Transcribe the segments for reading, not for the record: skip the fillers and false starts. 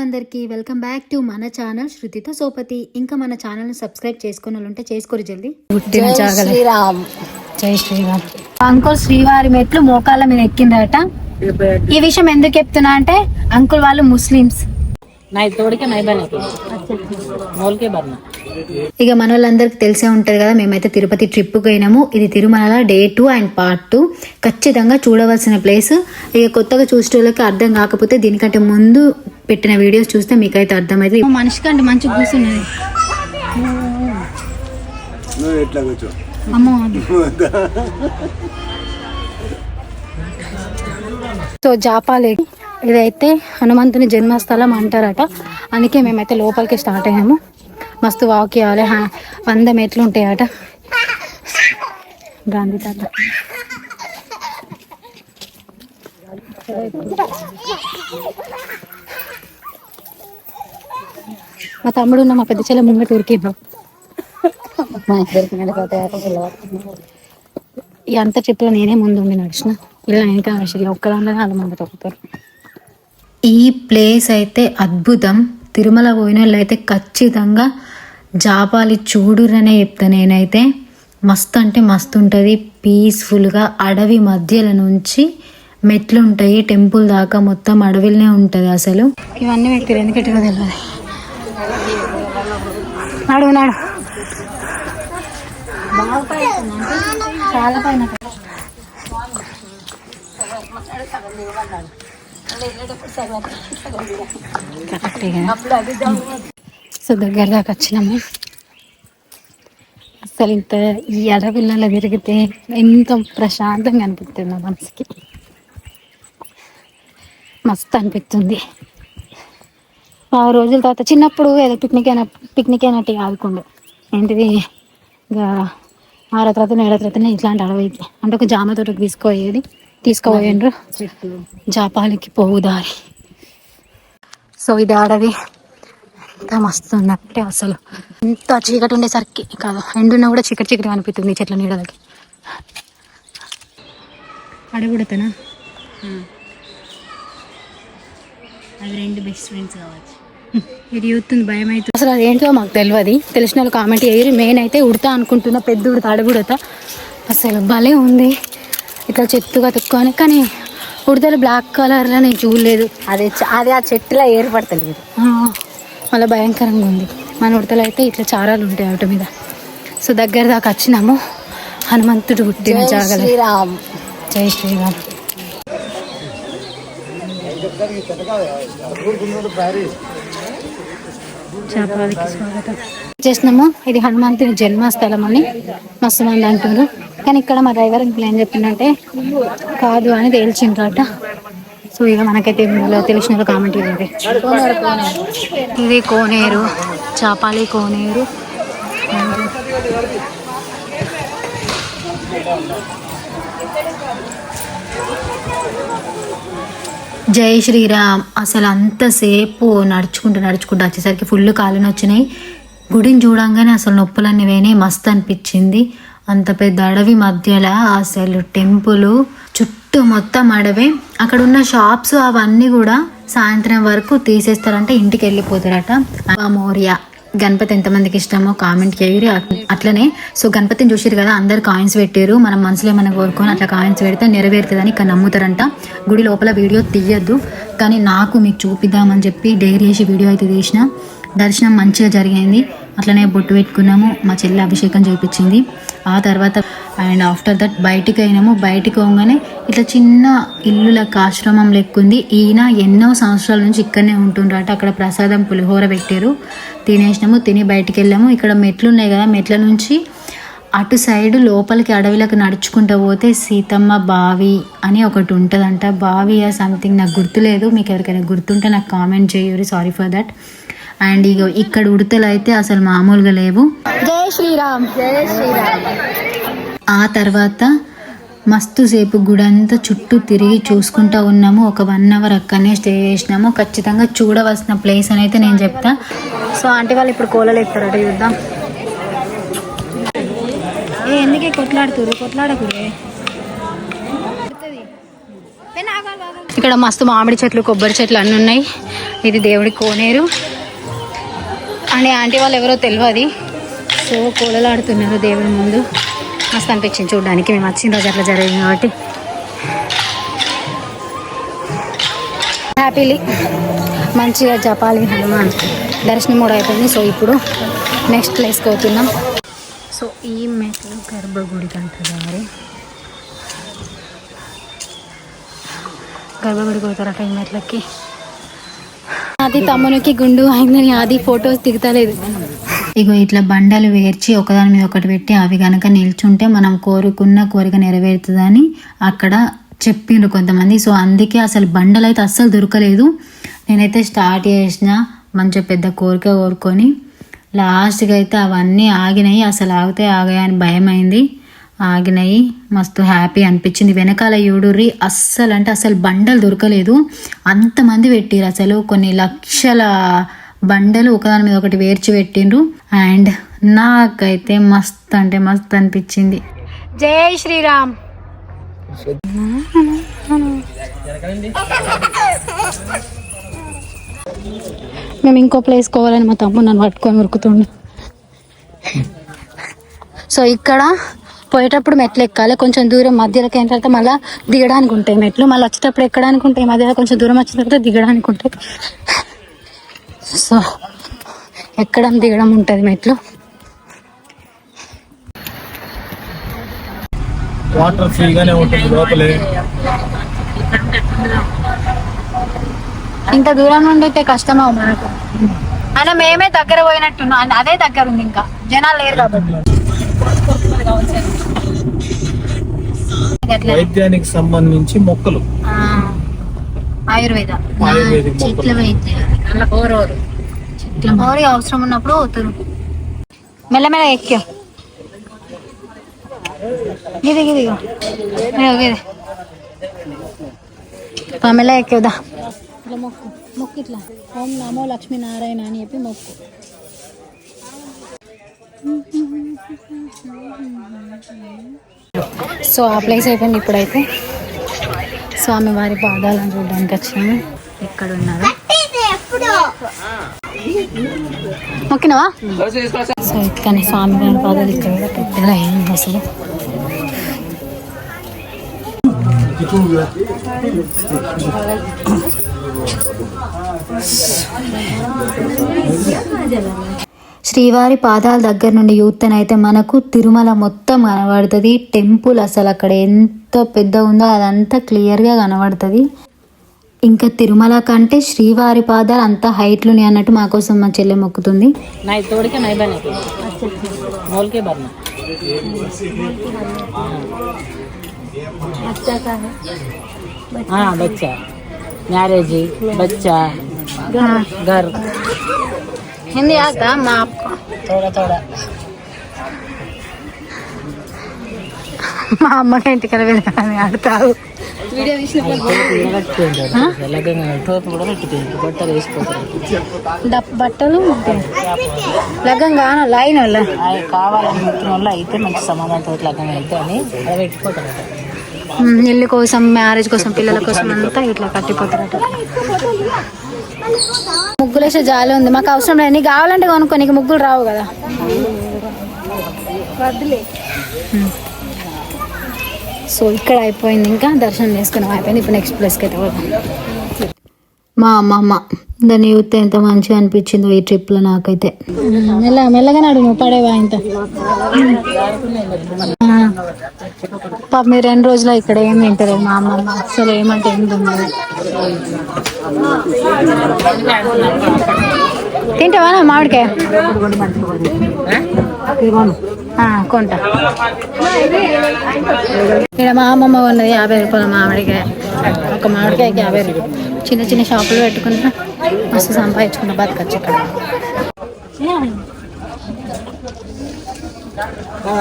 అందరికీ welcome back to మన channel శృతితో సోపతి. ఇంకా మన ఛానల్ని సబ్స్క్రైబ్ చేసుకుని వాళ్ళు ఉంటే చేసుకోరు జల్దీ. శ్రీరామ్ జై శ్రీరామ్. అంకుల్ శ్రీవారి మెట్లు మోకాళ్ళ మీద ఎక్కిందట. ఈ విషయం ఎందుకు చెప్తున్నా అంటే అంకుల్ వాళ్ళు ముస్లిమ్స్. ఇక మన వాళ్ళందరికి తెలిసే ఉంటది కదా, మేమైతే తిరుపతి ట్రిప్ పోయినాము. ఇది తిరుమల డే 2 అండ్ పార్ట్ 2. ఖచ్చితంగా చూడవలసిన ప్లేస్. ఇక కొత్తగా చూసేటోళ్ళకి అర్థం కాకపోతే దీనికంటే ముందు పెట్టిన వీడియోస్ చూస్తే మీకైతే అర్థమైంది. మనిషి కంటే మంచి కూర్చున్నది. అమ్మో సో జాపాలి. ఇదైతే హనుమంతుని జన్మస్థలం అంటారట. అందుకే మేమైతే లోపలికి స్టార్ట్ అయ్యాము. మస్తు వాక్ చేయాలి. 100 మెట్లు ఉంటాయట. గాంధీ తాత మా తమ్ముడు మా పెద్ద చెల్లె ముంగట ఉరికిద్దాం. ఈ అంత ట్రిప్లో నేనే ముందు ఉండి నడిచిన. ఇలా ఇంకా నడిచి ఒక్కదాంట్లో వాళ్ళ ముందు తొక్కుతారు. ఈ ప్లేస్ అయితే అద్భుతం. తిరుమల పోయిన వాళ్ళు అయితే ఖచ్చితంగా జాపాలి చూడురనే చెప్తా నేనైతే. మస్తు అంటే మస్తు ఉంటుంది. పీస్ఫుల్గా అడవి మధ్యలో నుంచి మెట్లు ఉంటాయి. టెంపుల్ దాకా మొత్తం అడవిలోనే ఉంటుంది. అసలు ఇవన్నీ పెట్టారు ఎందుకంటే తెలియదు. నాడు నాడు చాలా పైన సో దగ్గర దాకా వచ్చినాము. అసలు ఇంత ఈ అడవిళ్ళలో తిరిగితే ఎంత ప్రశాంతంగా అనిపిస్తుంది నా మనసుకి. మస్తు అనిపిస్తుంది. 6 రోజుల తర్వాత చిన్నప్పుడు ఏదో పిక్నిక్ అయినట్టు ఆదుకుండే ఏంటిది ఇక 6వ తర్వాత 7వ తర్వాత ఇట్లాంటి అడవికి అంటే ఒక జామ తోటకి తీసుకుపోయిండ్రు జాపాలికి పోవు దారి. సో ఇది అడవి ఎంత మస్తు ఉందంటే అసలు ఎంత చీకటి ఉండేసరికి కాదు, ఎండున్నా కూడా చీకటి అనిపిస్తుంది చెట్ల నీడలకి. అడగుడతనా అవి 2 బెస్ట్ ఫ్రెండ్స్ కావచ్చు. ఇది యూతుంది భయం అవుతుంది. అసలు అదేంటో మాకు తెలియదు. తెలిసిన వాళ్ళు కామెంట్ చేయరు. మెయిన్ అయితే ఉడతా అనుకుంటున్నా. పెద్ద ఉడత అడగుడత అసలు భలే ఉంది. ఇట్లా చెట్టుగా తిక్కుని కానీ ఉడతలు బ్లాక్ కలర్లో నేను చూడలేదు. అది ఆ చెట్టులో ఏర్పడతలేదు. మళ్ళీ భయంకరంగా ఉంది. మన ఉడతలు అయితే ఇట్లా చారాలు ఉంటాయి వాటి మీద. సో దగ్గర దాకా వచ్చినాము. హనుమంతుడు పుట్టిన జాగల. శ్రీరామ్ జై శ్రీరామ్. జాపాలికి స్వాగతం చేసినాము. ఇది హనుమంతుని జన్మస్థలం అని మస్తు మంది అంటున్నారు. కానీ ఇక్కడ మా డ్రైవర్ ఇంట్లో ఏం చెప్పిందంటే కాదు అని తేల్చిండ్రట. సో ఇక మనకైతే తెలిసిన కామెంట్ ఇది. ఇది కోనేరు, చాపాలి కోనేరు. జై శ్రీరామ్. అసలు అంతసేపు నడుచుకుంటూ వచ్చేసరికి ఫుల్ కాళ్ళని వచ్చినాయి. గుడిని చూడంగానే అసలు నొప్పులన్నీ వేనే మస్తు అనిపించింది. అంత పెద్ద అడవి మధ్యలో అసలు టెంపుల్ చుట్టూ మొత్తం అడవే. అక్కడ ఉన్న షాప్స్ అవన్నీ కూడా సాయంత్రం వరకు తీసేస్తారంటే ఇంటికి వెళ్ళిపోతారట. మోరియా గణపతి ఎంతమందికి ఇష్టమో కామెంట్ చేయరు. అట్లనే సో గణపతిని చూసారు కదా, అందరు కాయిన్స్ పెట్టారు. మనం మనసులో ఏమైనా కోరుకొని అట్లా కాయిన్స్ పెడితే నెరవేరుతుందని ఇక్కడ నమ్ముతారంట. గుడి లోపల వీడియో తీయద్దు, కానీ నాకు మీకు చూపిద్దామని చెప్పి డైరీ చేసి వీడియో అయితే తీసిన. దర్శనం మంచిగా జరిగింది. అట్లనే బొట్టు పెట్టుకున్నాము. మా చెల్లి అభిషేకం చేయించింది. ఆ తర్వాత అండ్ ఆఫ్టర్ దట్ బయటికి అయినాము. బయటికి పోగానే ఇట్లా చిన్న ఇల్లులకు ఆశ్రమం లెక్కుంది. ఈయన ఎన్నో సంవత్సరాల నుంచి ఇక్కడనే ఉంటుండ్రట. అక్కడ ప్రసాదం పులిహోర పెట్టారు. తినేసినాము. తిని బయటికి వెళ్ళాము. ఇక్కడ మెట్లు ఉన్నాయి కదా, మెట్ల నుంచి అటు సైడ్ లోపలికి అడవిలకు నడుచుకుంటూ పోతే సీతమ్మ బావి అని ఒకటి ఉంటుందంట. బావి సంథింగ్ నాకు గుర్తులేదు. మీకు ఎవరికైనా గుర్తుంటే నాకు కామెంట్ చేయరు. Sorry for that. అండ్ ఇక ఇక్కడ ఉడతలు అయితే అసలు మామూలుగా లేవు. జై శ్రీరామ్. జై శ్రీరామ్. ఆ తర్వాత మస్తు సేపు గుడంతా చుట్టూ తిరిగి చూసుకుంటూ ఉన్నాము. ఒక 1 అవర్ అక్కడనే స్టే చేసినాము. ఖచ్చితంగా చూడవలసిన ప్లేస్ అని అయితే నేను చెప్తా. సో ఆంటీ వాళ్ళు ఇప్పుడు కోలలు ఎత్తారట, చూద్దాం. ఎందుకే కొట్లాడకూరే. ఇక్కడ మస్తు మామిడి చెట్లు, కొబ్బరి చెట్లు అన్నీ ఉన్నాయి. ఇది దేవుడి కోనేరు అని ఆంటీ వాళ్ళు ఎవరో తెలియదు. సో కోలలాడుతున్నారు దేవుడి ముందు. మస్తు అనిపించింది చూడడానికి. మేము వచ్చిన రోజు అట్లా జరిగింది కాబట్టి హ్యాపీలీ మంచిగా జపాలి హనుమాన్ దర్శనం కూడా అయిపోయింది. సో ఇప్పుడు నెక్స్ట్ ప్లేస్కి అవుతున్నాం. సో ఈ మెట్లు గర్భగుడికి అంటారు. గర్భగుడికి పోతారట ఈ మెట్లకి. అది తమ్మునికి గుండు అయిందని అది ఫొటోస్ దిగుతలేదు. ఇగో ఇట్లా బండలు వేర్చి ఒకదాని మీద ఒకటి పెట్టి అవి కనుక నిల్చుంటే మనం కోరుకున్న కోరిక నెరవేరుతుందని అక్కడ చెప్పిండ్రు కొంతమంది. సో అందుకే అసలు బండలు అయితే అస్సలు దొరకలేదు. నేనైతే స్టార్ట్ చేసిన మంచిగా పెద్ద కోరిక కోరుకొని లాస్ట్కి అయితే అవన్నీ ఆగినాయి. అసలు ఆగాయని భయం అయింది. ఆగినాయి. మస్తు హ్యాపీ అనిపించింది. వెనకాల యూడుర్రి అస్సలు అంటే అసలు బండలు దొరకలేదు. అంతమంది పెట్టిరు. అసలు కొన్ని లక్షల బండలు ఒకదాని మీద ఒకటి వేర్చి పెట్టిండ్రు. అండ్ నాకైతే మస్తు అంటే మస్తు అనిపించింది. జై శ్రీరామ్. మేము ఇంకో ప్లేస్ కోవాలని మా తమ్ముడు నన్ను పట్టుకొని ఉరుకుతుండు. సో ఇక్కడ పోయేటప్పుడు మెట్లు ఎక్కాలి. కొంచెం దూరం మధ్యలోకి అయిన తర్వాత మళ్ళీ దిగడానికి ఉంటాయి మెట్లు. మళ్ళీ వచ్చేటప్పుడు ఎక్కడానికి ఉంటాయి. మధ్యలో కొంచెం దూరం వచ్చిన తర్వాత దిగడానికి ఉంటాయి. సో ఎక్కడం దిగడం ఉంటుంది మెట్లు. వాటర్ ఫ్రీగానే ఉంటుంది లోపలే. ఇంత దూరం నుండి అయితే కష్టమా మనకు. అయినా మేమే దగ్గర పోయినట్టున్నాం. అదే దగ్గర ఉంది, ఇంకా జనాలు లేరు కాబట్టి. వైద్యానికి సంబంధించి మొక్కలు, ఆయుర్వేద చెట్ల వైద్యం అవసరం ఉన్నప్పుడు పోతారు. మెల్లమెల్ల ఎక్కా ఇది మెల్ల ఎక్కేదా. ఇట్లా మొక్కు ఇట్లా ఓం నమో లక్ష్మీనారాయణ అని చెప్పి మొక్కు. సో ఆ ప్లేస్ అయిపోయింది. ఇప్పుడైతే స్వామివారి పాదాలను చూడడానికి వచ్చాము. ఇక్కడ ఉన్నారు. మొక్కినవా? సో ఇక్కడ స్వామివారి పాదాలు ఇక్కడ కూడా పెట్టాలి. అయింది అసలు. శ్రీవారి పాదాల దగ్గర నుండి యూత్తనైతే మనకు తిరుమల మొత్తం కనబడుతుంది. టెంపుల్ అసలు అక్కడ ఎంత పెద్ద ఉందో అదంతా క్లియర్గా కనబడుతుంది. ఇంకా తిరుమల కంటే శ్రీవారి పాదాలు అంత హైట్లుని అన్నట్టు మా కోసం మా చెల్లె మొక్కుతుంది. बच्चा मैरिज बच्चा घर हिंदी आता माँ आपको? थोड़ा थोड़ा మా అమ్మకి ఇంటికి వెళ్ళాలని ఆడతావు. వీడియో బట్టలు లగ్గంగా లైన్ వల్ల కావాలని పెట్టిన వాళ్ళు అయితే మంచి సమాధానంతో లగ్గం అయితే అని అలా పెట్టుకోతారు. ఇల్లు కోసం, మ్యారేజ్ కోసం, పిల్లల కోసం అంతా ఇట్లా కట్టిపోతారట. ముగ్గులు వేసే జాలి ఉంది. మాకు అవసరం లేదు. నీకు కావాలంటే కొనుక్కో, నీకు ముగ్గులు రావు కదా. సో ఇక్కడ అయిపోయింది. ఇంకా దర్శనం చేసుకున్నాం, అయిపోయింది. ఇప్పుడు నెక్స్ట్ ప్లేస్కి అయితే పోదాం. మా అమ్మమ్మ దాన్ని చూస్తే ఎంత మంచిగా అనిపించిందో ఈ ట్రిప్లో నాకైతే. మెల్లగా నడు, నువ్వు పడేవా ఇంత. పాప మీరు 2 రోజులు ఇక్కడ ఏం తింటారు మా అమ్మమ్మ. అసలు ఏమంటే ఏం తిన్నారు. తింటావా మామిడికాయ? కొంటా. ఇక్కడ మా అమ్మమ్మ ఉన్నది 50 రూపాయల మామిడికాయ. ఒక మామిడికాయకి 50 రూపాయలు. చిన్న చిన్న షాపులు పెట్టుకుంటా మస్తు సంపాదించుకుంటా బతకచ్చు ఇక్కడ.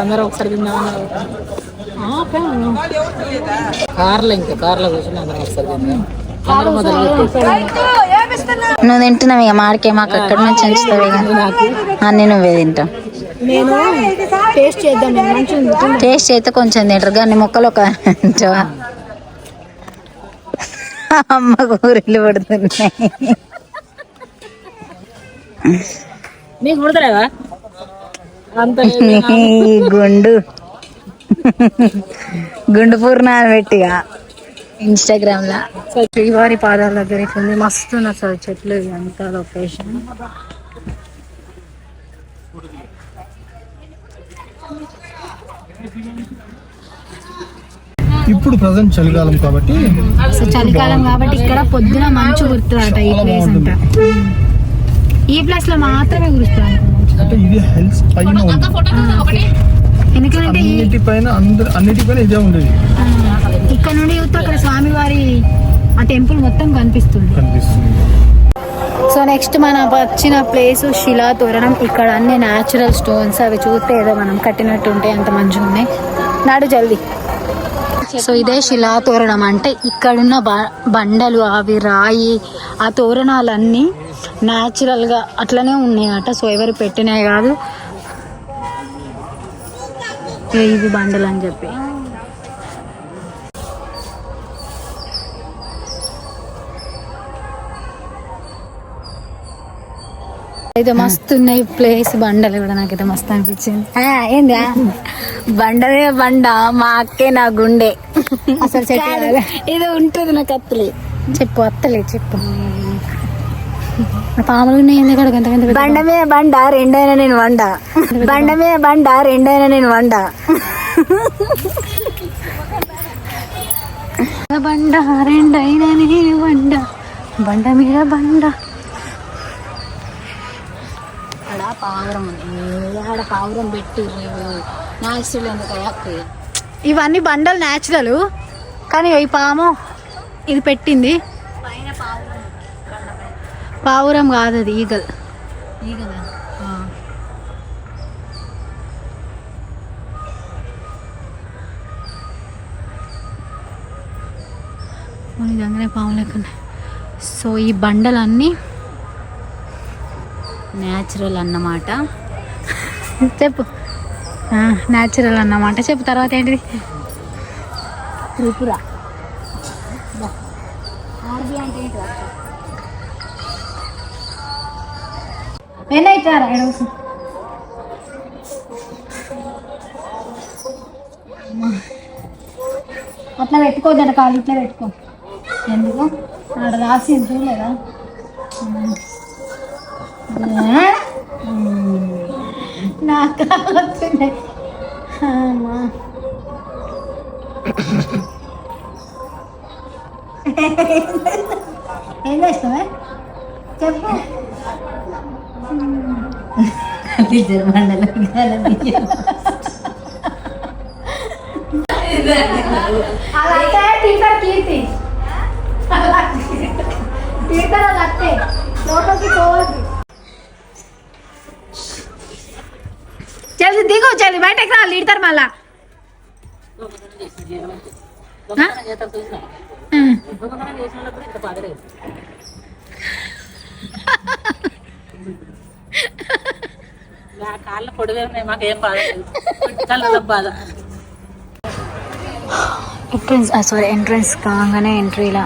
అందరూ ఒకసారి కార్లో ఇంకా కార్లో కూర్చొని అందరూ ఒకసారి నువ్వు తింటున్నావు ఇక మామిడికాయ. మాకు అక్కడ నుంచి ఉంచుతావు ఇక అన్నీ నువ్వే తింటావు. నేను టేస్ట్ చేద్దాం. టేస్ట్ అయితే కొంచెం తింటారు కానీ మొక్కలు ఒక అమ్మ ఊరిల్లు పడుతున్నాయి. నీకు కుడతలేదా అంత గుండు గుండు పూర్ణాలు పెట్టిగా ఇన్స్టాగ్రామ్ లా. సో శ్రీవారి పాదాల దగ్గర ఇట్లుంది, మస్తు ఉంది అసలు చెట్లు అంతా లొకేషన్. ఇప్పుడు ప్రజెంట్ చలికాలం కాబట్టి సో చలికాలం కాబట్టి ఇక్కడ పొద్దున మంచు కురుతుందట ఈ ప్లేస్ అంతా. ఈ ప్లేస్ లో మాత్రమే కురుస్తుంది అంటే ఇది హిల్స్ పైన ఉంది. ఎందుకంటే అన్నిటిపైన ఇదే ఉండేది. ఇక్కడ నుండి చూస్తే అక్కడ స్వామివారి ఆ టెంపుల్ మొత్తం కనిపిస్తుంది. సో నెక్స్ట్ మనం వచ్చిన ప్లేస్ శిలా తోరణం. ఇక్కడ అన్ని న్యాచురల్ స్టోన్స్, అవి చూస్తే ఏదో మనం కట్టినట్టు ఉంటాయి, అంత మంచిగా ఉన్నాయి. నాడు జల్దీ. సో ఇదే శిలా తోరణం అంటే ఇక్కడున్న బండలు, అవి రాయి, ఆ తోరణాలన్నీ న్యాచురల్గా అట్లనే ఉన్నాయట. సో ఎవరు పెట్టినాయి కాదు, ఇవి బండలు అని చెప్పి. అయితే మస్తు ఉన్నాయి ప్లేస్, బండలు కూడా నాకైతే మస్తు అనిపించింది. ఏందా బండనే బండ, మా అక్కే నా గుండె. అసలు చెప్పాలి ఇది ఉంటుంది నాకు అత్తలే. చెప్పు అత్తలే చెప్పు. పాములు ఉన్నాయి ఎందుకు గంట గంట. బండమే బండ రెండైనా నేను వండ, బండమే బండ రెండైనా నేను వండ. బండ రెండైనా నేను వండ, బండ మీద బండ. ఆడ పావురం ఉంది, ఆడ పావురం పెట్టి నాయస్తులు ఎందుకు. ఇవన్నీ బండలు న్యాచురల్, కానీ ఈ పాము ఇది పెట్టింది. పావురం కాదు అది, ఈగల్. నిజంగానే పాము లేకుండా. సో ఈ బండలన్నీ న్యాచురల్ అన్నమాట. చెప్పు. న్యాచురల్ అన్నమాట. చెప్పు తర్వాత ఏంటిది? త్రిపుర ఏనైతారా అట్లా పెట్టుకోవద్దంట, కాలు ఇట్లా పెట్టుకో. ఎందుకు అక్కడ రాసి చూడలేదా? నాకు వస్తున్నాయి. ఏం చేస్తావే చెప్పు. అలాగే టీచర్ కీర్తి టీచర్ అది అట్టే లోపలికి పోవద్దు. జల్దీ దిగు, జల్దీ బయటకు రా, లీడతారు మళ్ళా. కాళ్ళ పొడివే ఉన్నాయి, మాకేం బాధ లేదు, బాధ. ఎంట్రన్స్ కాగానే ఎంట్రీలా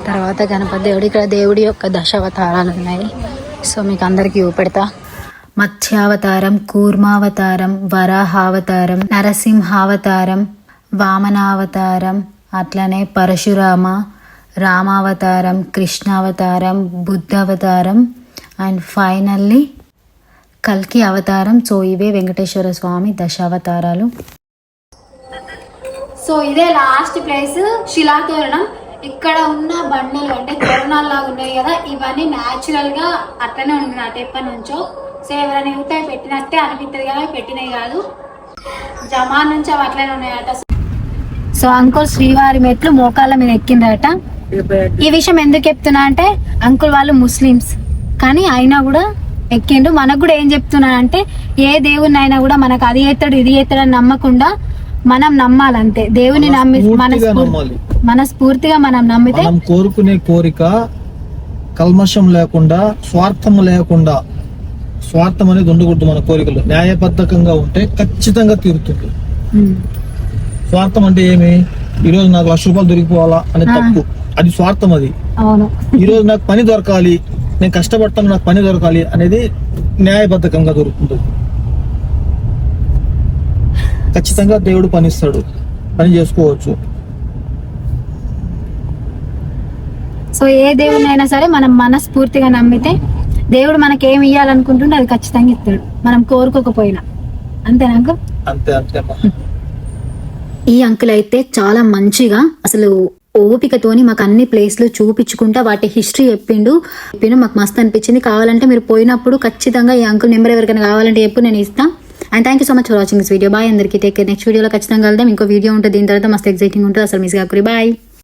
తర్వాత గణపతి దేవుడు. ఇక్కడ దేవుడి యొక్క దశావతారాలు ఉన్నాయి. సో మీకు అందరికీ చూపెడతా. మత్స్యావతారం, కూర్మావతారం, వరాహావతారం, నరసింహావతారం, వామనావతారం, అట్లనే పరశురామ, రామావతారం, కృష్ణావతారం, బుద్ధావతారం అండ్ ఫైనల్లీ కల్కి అవతారం. సో ఇవే వెంకటేశ్వర స్వామి దశావతారాలు. సో ఇదే లాస్ట్ ప్లేస్ శిలాతోరణం. ఇక్కడ ఉన్న బండలు అంటే తోరణాల్లా ఉన్నాయి కదా, ఇవన్నీ న్యాచురల్ గా అట్లనే ఉన్నట్టు ఎప్పటి నుంచో. సో ఎవరైనా యువత పెట్టినట్టే అనిపిస్తుంది కదా, పెట్టినవి కాదు, జమాన్ నుంచి అవి అట్లనే ఉన్నాయట. సో అంకుల్ శ్రీవారి మెట్లు మోకాళ్ళ మీద ఎక్కిందట. ఈ విషయం ఎందుకు చెప్తున్నా అంటే అంకుల్ వాళ్ళు ముస్లిమ్స్, కానీ అయినా కూడా ఎక్కిండు. మనకు కూడా ఏం చెప్తున్నా అంటే ఏ దేవుని అయినా కూడా మనకు అది ఎత్తాడు ఇది ఎత్తాడని నమ్మకుండా మనం నమ్మాలంతే. దేవుని నమ్మి మనస్ఫూర్తిగా మనం నమ్మితే మనం కోరుకునే కోరిక కల్మషం లేకుండా, స్వార్థం లేకుండా, స్వార్థం అనేది ఉండకూడదు. మన కోరికలు న్యాయబద్ధకంగా ఉంటే ఖచ్చితంగా తీరుతుంది. స్వార్థం అంటే ఏమి? ఈరోజు నాకు 1,00,000 రూపాయలు దొరికిపోవాలా అనే తప్పు, అది స్వార్థం. అది అవును. ఈరోజు నాకు పని దొరకాలి, నేను కష్టపడతాను, నాకు పని దొరకాలి అనేది న్యాయబద్ధకంగా దొరుకుతుంది. ఖచ్చితంగా దేవుడు పనిస్తాడు, పని చేసుకోవచ్చు. సో ఏ దేవుడినైనా సరే మనం మనస్ఫూర్తిగా నమ్మితే దేవుడు మనకి ఏమి ఇవ్వాలనుకుంటుంటే అది ఖచ్చితంగా ఇస్తాడు, మనం కోరుకోకపోయినా. అంతేనా అంకుల్? అంతే అమ్మా. ఈ అంకుల్ అయితే చాలా మంచిగా అసలు ఓపికతోని మాకు అన్ని ప్లేస్లు చూపించుకుంటా వాటి హిస్టరీ చెప్పిండు. మాకు మస్తు అనిపించింది. కావాలంటే మీరు పోయినప్పుడు ఖచ్చితంగా ఈ అంకుల్ నెంబర్ ఎవరికైనా కావాలంటే చెప్పు, నేను ఇస్తాను. And thank you so much for watching this video. Bye అందరికీ. Take care. నెక్స్ట్ వీడియోలో ఖచ్చితంగా వెళ్దాం. ఇంకో వీడియో ఉంటుంది, దీని తర్వాత మస్తు ఎక్సైటింగ్ ఉంటుంది, అసలు మిస్ కాకూరి. బాయ్.